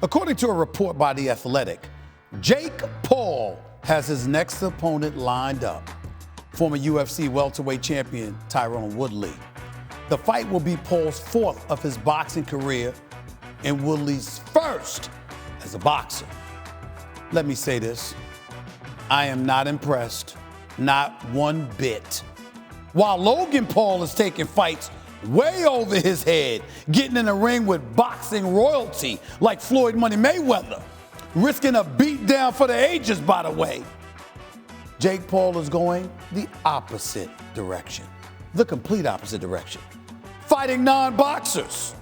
According to a report by The Athletic, Jake Paul has his next opponent lined up. Former UFC welterweight champion Tyron Woodley. The fight will be Paul's fourth of his boxing career and Woodley's first as a boxer. Let me say this. I am not impressed, not one bit. While Logan Paul is taking fights way over his head, getting in the ring with boxing royalty like Floyd Money Mayweather, risking a beatdown for the ages, by the way. Jake Paul is going the opposite direction, the complete opposite direction, fighting non-boxers.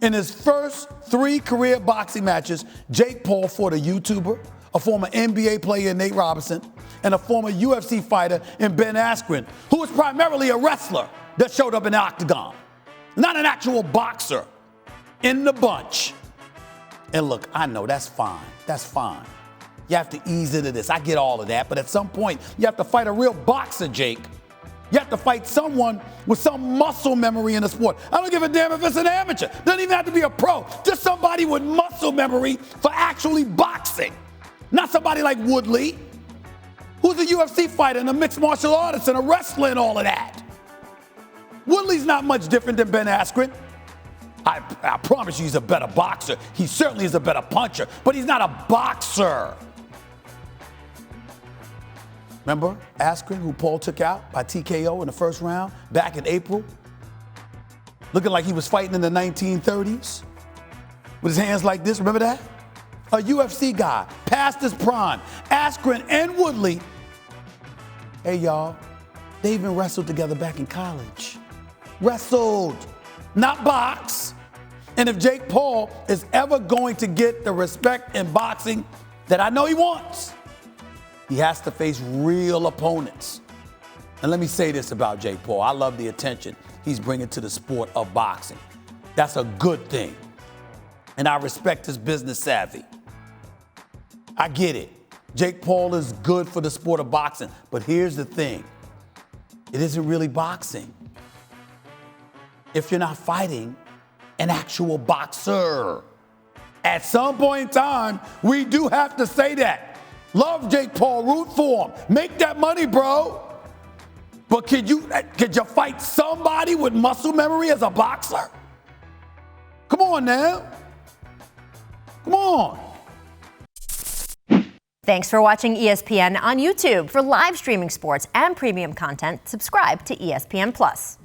In his first 3 career boxing matches, Jake Paul fought a YouTuber, a former NBA player, Nate Robinson, and a former UFC fighter in Ben Askren, who was primarily a wrestler that showed up in the octagon, not an actual boxer in the bunch. And look, I know that's fine. That's fine. You have to ease into this. I get all of that. But at some point, you have to fight a real boxer, Jake. You have to fight someone with some muscle memory in the sport. I don't give a damn if it's an amateur. Doesn't even have to be a pro. Just somebody with muscle memory for actually boxing. Not somebody like Woodley, who's a UFC fighter and a mixed martial artist and a wrestler and all of that. Woodley's not much different than Ben Askren. I promise you he's a better boxer. He certainly is a better puncher, but he's not a boxer. Remember Askren, who Paul took out by TKO in the first round back in April? Looking like he was fighting in the 1930s with his hands like this. Remember that? A UFC guy, past his prime. Askren and Woodley, hey y'all, they even wrestled together back in college. Wrestled, not box. And if Jake Paul is ever going to get the respect in boxing that I know he wants, he has to face real opponents. And let me say this about Jake Paul. I love the attention he's bringing to the sport of boxing. That's a good thing. And I respect his business savvy. I get it. Jake Paul is good for the sport of boxing. But here's the thing. It isn't really boxing if you're not fighting an actual boxer. At some point in time, we do have to say that. Love Jake Paul, root for him. Make that money, bro. But could you fight somebody with muscle memory as a boxer? Come on now. Come on. Thanks for watching ESPN on YouTube. For live streaming sports and premium content, subscribe to ESPN Plus.